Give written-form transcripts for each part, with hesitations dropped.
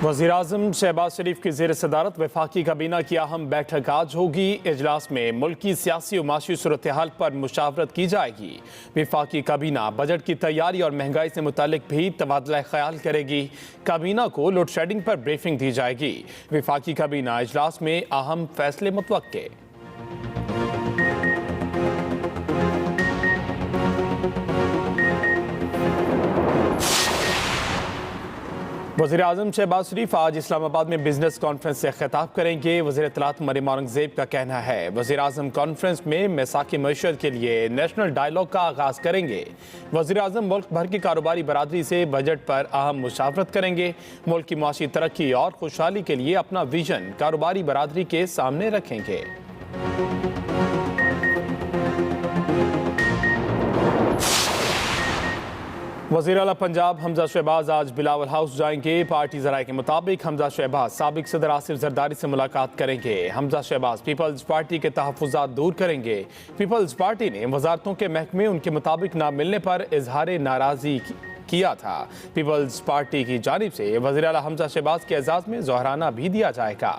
वज़ीर-ए-आज़म शहबाज शरीफ की ज़ेर सदारत वफाकी काबीना की अहम बैठक आज होगी। इजलास में मुल्क की सियासी और माशी सूरत हाल पर मुशावरत की जाएगी। वफाकी काबीना बजट की तैयारी और महंगाई से मुतालिक भी तबादला ख्याल करेगी। काबीना को लोड शेडिंग पर ब्रीफिंग दी जाएगी। वफाकी काबीना इजलास में अहम फैसले मुतवक्के। वज़ीर-ए-आज़म शहबाज शरीफ आज इस्लामाबाद में बिजनेस कॉन्फ्रेंस से खिताब करेंगे। वज़ीर इत्तलात मरियम औरंगज़ेब का कहना है वज़ीर-ए-आज़म कॉन्फ्रेंस में मैसाकी मईशत के लिए नेशनल डायलॉग का आगाज़ करेंगे। वज़ीर-ए-आज़म मुल्क भर की कारोबारी बरादरी से बजट पर अहम मुशावरत करेंगे। मुल्क की माशी तरक्की और खुशहाली के लिए अपना विजन कारोबारी बरादरी के सामने रखेंगे। वज़ीर आला पंजाब हमजा शहबाज आज बिलावल हाउस जाएंगे। पार्टी ज़राए के मुताबिक हमजा शहबाज साबिक सदर आसिफ जरदारी से मुलाकात करेंगे। हमजा शहबाज पीपल्स पार्टी के तहफ़्फ़ुज़ात दूर करेंगे। पीपल्स पार्टी ने वजारतों के महकमे उनके मुताबिक ना मिलने पर इजहार नाराज़गी किया था। पीपल्स पार्टी की जानिब से वज़ीर आला हमजा शहबाज के एजाज़ में ज़ोहराना भी दिया जाएगा।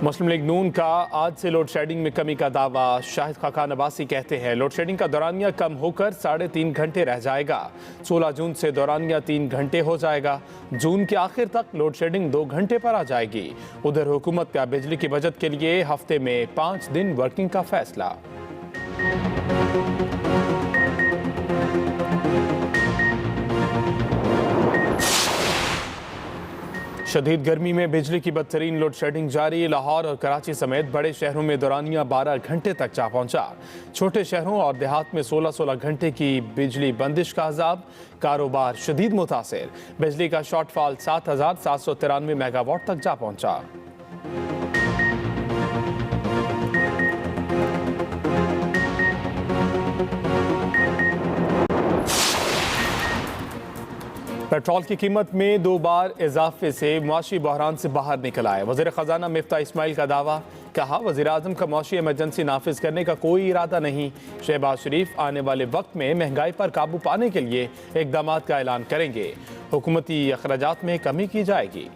मुस्लिम लीग नून का आज से लोड शेडिंग में कमी का दावा। शाहिद खाकान अब्बासी कहते हैं लोड शेडिंग का दौरानिया कम होकर 3.5 घंटे रह जाएगा। 16 जून से दौरानिया 3 घंटे हो जाएगा। जून के आखिर तक लोड शेडिंग 2 घंटे पर आ जाएगी। उधर हुकूमत का बिजली की बचत के लिए हफ्ते में 5 दिन वर्किंग का फैसला। शदीद गर्मी में बिजली की बदतरीन लोड शेडिंग जारी। लाहौर और कराची समेत बड़े शहरों में दौरानिया 12 घंटे तक जा पहुंचा। छोटे शहरों और देहात में 16-16 घंटे की बिजली बंदिश का अजाब। कारोबार शदीद मुतासिर। बिजली का शॉर्टफॉल 7,793 मेगावाट तक जा पहुंचा। पेट्रोल की कीमत में 2 बार इजाफे से मुआशी बहरान से बाहर निकल आए। वज़ीर ख़जाना मिफ्ता इस्माइल का दावा। कहा वज़ीर-ए-आज़म का मुआशी इमरजेंसी नाफिज करने का कोई इरादा नहीं। शहबाज शरीफ आने वाले वक्त में महंगाई पर काबू पाने के लिए इक़दाम का ऐलान करेंगे। हुकूमती अखराजात में कमी की जाएगी।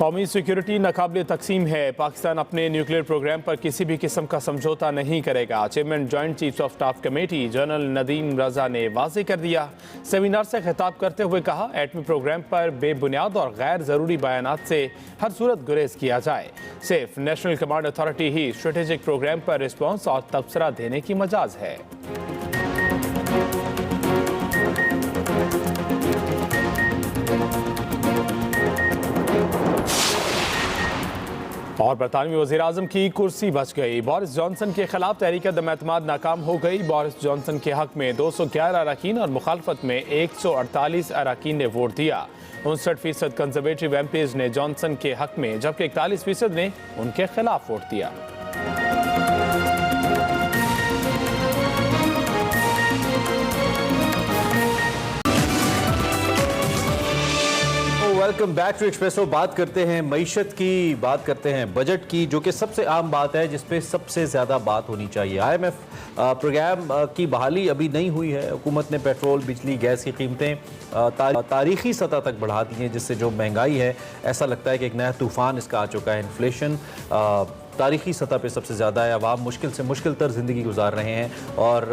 कौमी सिक्योरिटी नाकाबिल तकसीम है। पाकिस्तान अपने न्यूक्लियर प्रोग्राम पर किसी भी किस्म का समझौता नहीं करेगा। Chairman joint chiefs of staff committee general Nadeem Raza ने वाज़ेह कर दिया। सेमिनार से खिताब करते हुए कहा एटमी प्रोग्राम पर बेबुनियाद और गैर ज़रूरी बयानात से हर सूरत गुरेज किया जाए। सिर्फ नेशनल कमांड अथॉरिटी ही स्ट्रेटेजिक प्रोग्राम पर रिस्पॉन्स और तबसरा देने की मजाज है। और बरतानवी वज़ीर-ए-आज़म की कुर्सी बच गई। बोरिस जॉनसन के खिलाफ तहरीक अदम-ए-एतमाद नाकाम हो गई। बोरिस जॉनसन के हक में 211 अरकान और मुखालफत में 148 अरकान ने वोट दिया। 59% कंजर्वेटिव एमपीज ने जॉनसन के हक में जबकि 41% ने उनके खिलाफ वोट दिया। Welcome back to Expresso. बात करते हैं मईशत की, बात करते हैं बजट की, जो कि सबसे आम बात है जिसपे सबसे ज़्यादा बात होनी चाहिए। IMF प्रोग्राम की बहाली अभी नहीं हुई है। हुकूमत ने पेट्रोल, बिजली, गैस की कीमतें तारीखी सतह तक बढ़ा दी हैं, जिससे जो महंगाई है ऐसा लगता है कि एक नया तूफ़ान इसका आ चुका है। इन्फ्लेशन तारीखी सतह पे सबसे ज़्यादा है। अवाम मुश्किल से मुश्किल तर ज़िंदगी गुजार रहे हैं। और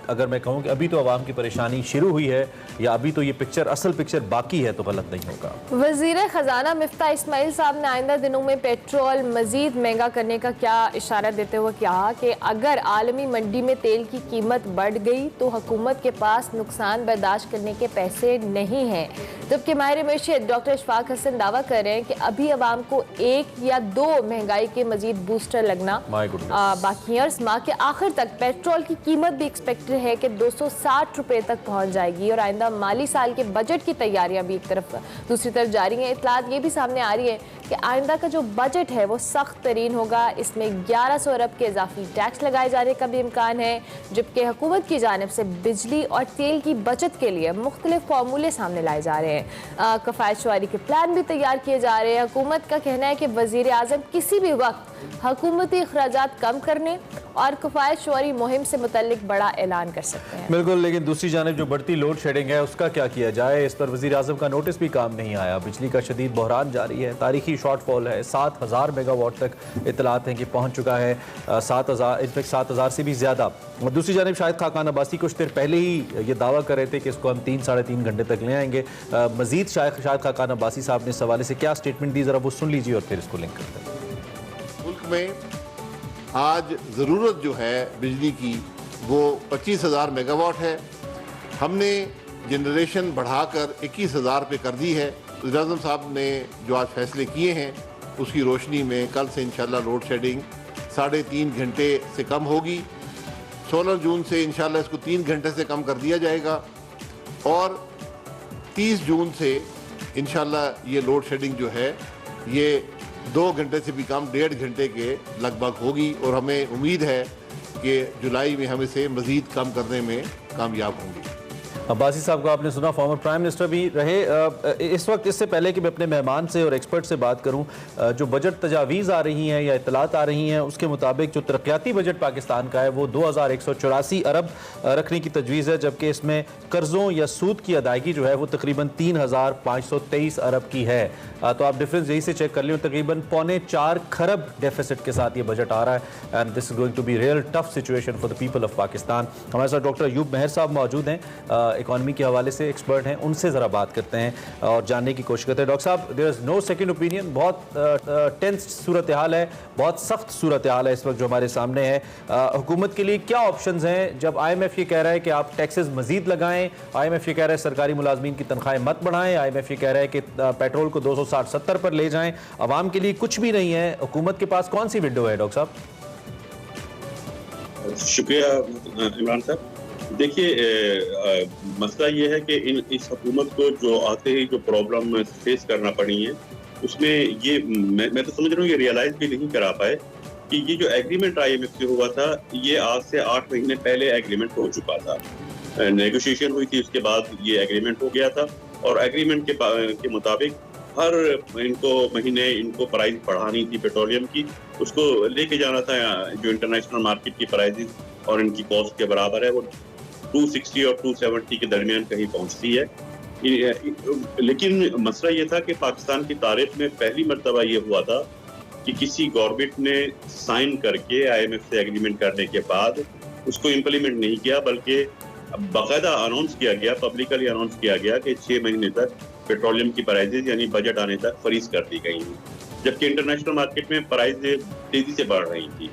अगर मैं कहूँ कि अभी तो अवाम की परेशानी शुरू हुई है या अभी तो ये पिक्चर, असल पिक्चर बाकी है, तो गलत नहीं होगा। वज़ीर ख़जाना मिफ्ता इस्माइल साहब ने आइंदा दिनों में पेट्रोल मज़ीद महंगा करने का क्या इशारा देते हुए कहा कि अगर आलमी मंडी में तेल की कीमत बढ़ गई तो हुकूमत के पास नुकसान बर्दाश्त करने के पैसे नहीं हैं। जबकि माहिर मईशत डॉक्टर इशफाक हसन दावा कर रहे हैं कि अभी अवाम को 1 या 2 महंगाई के मज़ीद बूस्ट बूस्टर लगना बाकी है और इस माह के आखिर तक पेट्रोल की कीमत भी एक्सपेक्टेड है कि 260 रुपए तक पहुंच जाएगी और आइंदा माली साल के बजट की तैयारियां भी एक तरफ दूसरी तरफ जारी हैं। इतलात ये भी सामने आ रही है कि आइंदा का जो बजट है वो सख्त तरीन होगा। इसमें 1100 अरब के इजाफी टैक्स लगाए जाने का भी इम्कान है, जबकि हुकूमत की जानिब से बिजली और तेल की बचत के लिए मुख्तलिफ फार्मूले सामने लाए जा रहे हैं। कफायत शुमारी के प्लान भी तैयार किए जा रहे हैं। हुकूमत का कहना है कि वजीर आज़म किसी भी वक्त हुकूमती अखराजात कम करने और कफायत शुमारी मुहिम से मुतल्लिक बड़ा ऐलान कर सकते हैं। बिल्कुल, लेकिन दूसरी जानिब जो बढ़ती लोड शेडिंग है उसका क्या किया जाए, इस पर वज़ीर आज़म का नोटिस भी काम नहीं आया। बिजली का शदीद बहरान जारी है, तारीखी शॉर्टफॉल है, 7000 मेगावाट तक इतलात हैं कि पहुँच चुका है, 7000 इनफैक्ट 7000 से भी ज़्यादा। दूसरी जानिब शाहिद खाकान अब्बासी कुछ देर पहले ही ये दावा कर रहे थे कि इसको हम 3-3.5 घंटे तक ले आएंगे। मज़ीद शाहिद खाकान अब्बासी साहब ने इस हवाले से क्या स्टेटमेंट दी, ज़रा वो सुन लीजिए और फिर इसको लिंक करते हैं। मुल्क में आज ज़रूरत जो है बिजली की वो 25,000 मेगावाट है। हमने जनरेशन बढ़ाकर 21,000 पे कर दी है। वज़ीर आज़म साहब ने जो आज फैसले किए हैं उसकी रोशनी में कल से इंशाल्लाह लोड शेडिंग 3.5 घंटे से कम होगी। 16 जून से इंशाल्लाह इसको 3 घंटे से कम कर दिया जाएगा और 30 जून से इंशाल्लाह ये लोड शेडिंग जो है ये 2 घंटे से भी कम 1.5 घंटे के लगभग होगी और हमें उम्मीद है कि जुलाई में हम इसे मज़ीद कम करने में कामयाब होंगे। अब्बासी साहब को आपने सुना, फॉर्मर प्राइम मिनिस्टर भी रहे। इस वक्त इससे पहले कि मैं अपने मेहमान से और एक्सपर्ट से बात करूं, जो बजट तजावीज़ आ रही हैं या इतलात आ रही हैं उसके मुताबिक जो तरक्याती बजट पाकिस्तान का है वो 2184 अरब रखने की तजवीज़ है, जबकि इसमें कर्ज़ों या सूद की अदायगी जो है वो तकरीबन 3523 अरब की है। तो आप डिफरेंस यही से चेक कर लें, तकरीबन 4.25 खरब डेफिसिट के साथ ये बजट आ रहा है and this is going to be real tough situation for the people of Pakistan. हमारे साथ डॉक्टर अयूब मेहर साहब मौजूद हैं, इकॉनमी के हवाले से एक्सपर्ट हैं, उनसे ज़रा बात करते हैं और जानने की कोशिश करते हैं। डॉक्टर साहब, there is no second opinion, बहुत टेंस सूरत हाल है, बहुत सख्त सूरत हाल है इस वक्त जो हमारे सामने है। हुकूमत के लिए क्या ऑप्शंस हैं जब IMF ये कह रहा है कि आप टैक्सेस मजीद लगाएं, IMF ये कह रहा है सरकारी मुलाजमीन की तनख्वाहें मत बढ़ाएं, IMF ये कह रहा है कि पेट्रोल को 260-70 पर ले जाएं, अवाम के लिए कुछ भी नहीं है, हुकूमत के पास कौन सी विंडो है? डॉक्टर साहब शुक्रिया इमरान साहब। देखिए, मसला ये है कि इस हुकूमत को जो आते ही जो प्रॉब्लम फेस करना पड़ी है उसमें ये मैं तो समझ रहा हूँ ये रियलाइज भी नहीं करा पाए कि ये जो एग्रीमेंट IMF से हुआ था ये आज से 8 महीने पहले एग्रीमेंट हो चुका था। नेगोशिएशन हुई थी, उसके बाद ये एग्रीमेंट हो गया था और एग्रीमेंट के मुताबिक हर इनको महीने इनको प्राइस बढ़ानी थी पेट्रोलियम की, उसको लेके जाना था जो इंटरनेशनल मार्केट की प्राइसेस और इनकी कॉस्ट के बराबर है वो 260 और 270 के दरमियान कहीं पहुंचती है। लेकिन मसला ये था कि पाकिस्तान की तारीख में पहली मर्तबा ये हुआ था कि किसी गवर्नमेंट ने साइन करके IMF से एग्रीमेंट करने के बाद उसको इम्प्लीमेंट नहीं किया, बल्कि बाकायदा अनाउंस किया गया, पब्लिकली अनाउंस किया गया कि 6 महीने तक पेट्रोलियम की प्राइसेस यानी बजट आने तक फ्रीज कर दी गई हैं, जबकि इंटरनेशनल मार्केट में प्राइसेस तेजी से बढ़ रही थी।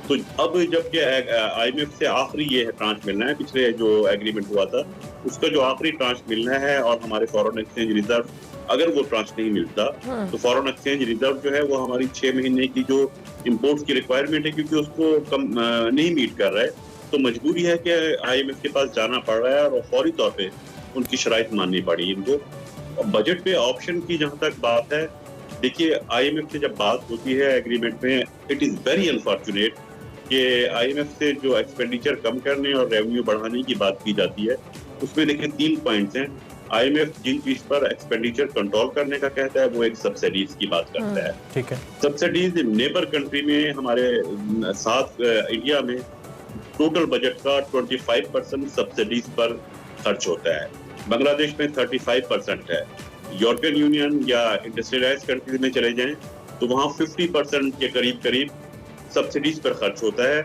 तो अब जबकि IMF से आखिरी ये ट्रांच मिलना है, पिछले जो एग्रीमेंट हुआ था उसका जो आखिरी ट्रांच मिलना है और हमारे फॉरेन एक्सचेंज रिजर्व अगर वो ट्रांच नहीं मिलता तो फॉरेन एक्सचेंज रिजर्व जो है वो हमारी 6 महीने की जो इंपोर्ट्स की रिक्वायरमेंट है क्योंकि उसको कम नहीं मीट कर रहा है, तो मजबूरी है कि IMF के पास जाना पड़ रहा है और फौरी तौर पे उनकी शराइत माननी पड़ी इनको। बजट पे ऑप्शन की जहाँ तक बात है, देखिए IMF से जब बात होती है एग्रीमेंट में, इट इज़ वेरी अनफॉर्चुनेट कि IMF से जो एक्सपेंडिचर कम करने और रेवेन्यू बढ़ाने की बात की जाती है उसमें देखिए 3 पॉइंट्स हैं। IMF जिन चीज पर एक्सपेंडिचर कंट्रोल करने का कहता है वो एक सब्सिडीज की बात करता है। ठीक है, सब्सिडीज नेबर कंट्री में हमारे साथ इंडिया में टोटल बजट का 25% सब्सिडीज पर खर्च होता है, बांग्लादेश में 35% है, यूरोपियन यूनियन या इंडस्ट्रियलाइज कंट्रीज में चले जाएं तो वहाँ 50% के करीब सब्सिडीज पर खर्च होता है।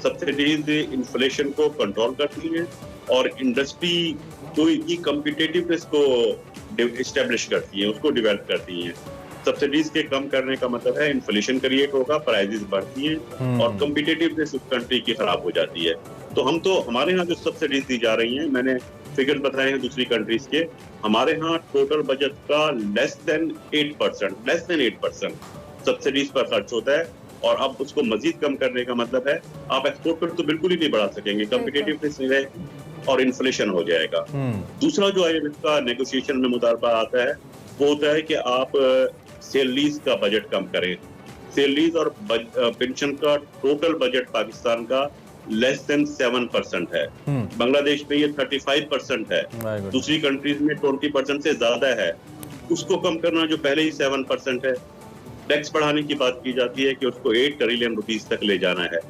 सब्सिडीज इन्फ्लेशन को कंट्रोल करती हैं और इंडस्ट्री की कम्पिटिटिवनेस को एस्टेब्लिश करती हैं, उसको डेवलप करती हैं। सब्सिडीज के कम करने का मतलब है इन्फ्लेशन क्रिएट होगा, प्राइसेस बढ़ती हैं और कम्पिटिटिवनेस उस कंट्री की खराब हो जाती है। तो हमारे यहाँ जो सब्सिडीज दी जा रही हैं, मैंने फिगर बताए हैं दूसरी कंट्रीज के, हमारे यहाँ टोटल बजट का लेस देन 8% सब्सिडीज पर खर्च होता है और अब उसको मजीद कम करने का मतलब है आप एक्सपोर्ट पर तो बिल्कुल ही नहीं बढ़ा सकेंगे, कॉम्पिटिटिवनेस नहीं रहेगी और इन्फ्लेशन हो जाएगा। दूसरा जो IMF का नेगोशिएशन में मुतालबा आता है वो होता है कि आप सेल लीज का बजट कम करें। सेल लीज और पेंशन का टोटल बजट पाकिस्तान का लेस देन 7% है। बांग्लादेश में ये 35% है, दूसरी कंट्रीज में 20% से ज्यादा है। उसको कम करना जो पहले ही 7% है। टैक्स बढ़ाने की बात की जाती है कि उसको 8 ट्रिलियन रुपीस तक ले जाना है।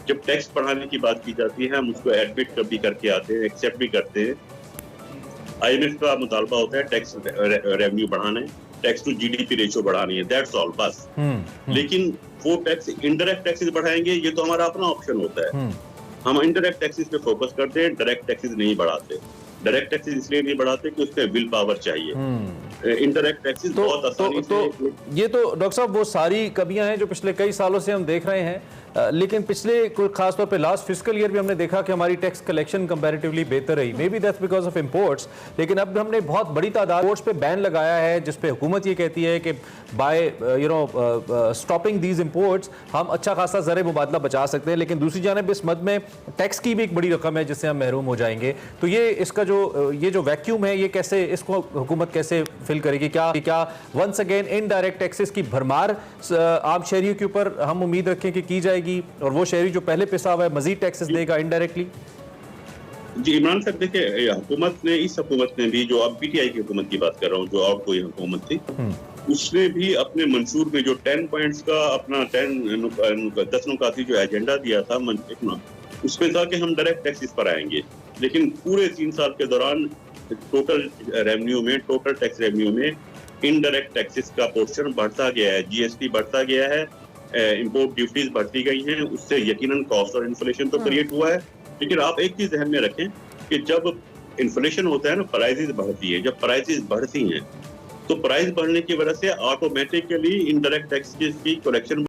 जब टैक्स बढ़ाने की बात की जाती है हम उसको एडमिट भी करके आते हैं, एक्सेप्ट भी करते हैं। IMF का मुतालबा होता है टैक्स रेवेन्यू बढ़ाना है, टैक्स टू GDP रेशियो बढ़ानी है, दैट्स ऑल बस। लेकिन वो टैक्स इंडायरेक्ट टैक्सेस बढ़ाएंगे ये तो हमारा अपना ऑप्शन होता है। हम इंडायरेक्ट टैक्सेस पे फोकस करते हैं, डायरेक्ट टैक्सेस नहीं बढ़ाते। डायरेक्ट टैक्सेस इसलिए नहीं बढ़ाते कि उसमें विल पावर चाहिए। इंडायरेक्ट टैक्सेस बहुत आसानी से ये तो डॉक्टर साहब वो सारी कमियां हैं जो पिछले कई सालों से हम देख रहे हैं, लेकिन पिछले खासतौर पे लास्ट फिस्कल ईयर भी हमने देखा कि हमारी टैक्स कलेक्शन कंपैरेटिवली बेहतर रही। May be that's because of imports, लेकिन अब हमने बहुत बड़ी तादाद इंपोर्ट्स पे बैन लगाया है जिसपे हुकूमत ये कहती है कि बाय स्टॉपिंग दीज इंपोर्ट्स हम अच्छा खासा ज़र मुबादला बचा सकते हैं, लेकिन दूसरी जानिब इस मद में टैक्स की भी एक बड़ी रकम है जिससे हम महरूम हो जाएंगे। तो ये इसका जो वैक्यूम है ये कैसे, इसको हुकूमत कैसे फिल करेगी? क्या वंस अगेन इनडायरेक्ट टैक्सेस की भरमार आम शहरियों के ऊपर हम उम्मीद रखें कि की जाएगी और वो शहरी जो पहले पिसा हुआ है मजीद टैक्सेस देगा इनडायरेक्टली? जी इमरान साहब देखिए, हुकूमत ने, इस हुकूमत ने भी, जो अब PTI की हुकूमत की बात कर रहा हूँ, जो और कोई हुकूमत थी, उसने भी अपने मंशूर में जो 10 पॉइंट्स का अपना 10 नुकाती जो एजेंडा दिया था उसमें था कि हम डायरेक्ट टैक्सेस पर आएंगे। लेकिन पूरे 3 साल के दौरान टोटल रेवेन्यू में, टोटल टैक्स रेवेन्यू में इनडायरेक्ट टैक्सेस का पोर्शन बढ़ता गया है, GST बढ़ता गया है, इंपोर्ट ड्यूटीज बढ़ती गई हैं, उससे यकीनन कॉस्ट और इन्फ्लेशन तो क्रिएट हुआ है। लेकिन आप एक चीज ध्यान में रखें कि जब इन्फ्लेशन होता है ना, प्राइसेस बढ़ती है। जब प्राइसेस बढ़ती हैं तो प्राइस बढ़ने की वजह से ऑटोमेटिकली इनडायरेक्ट टैक्स की कलेक्शन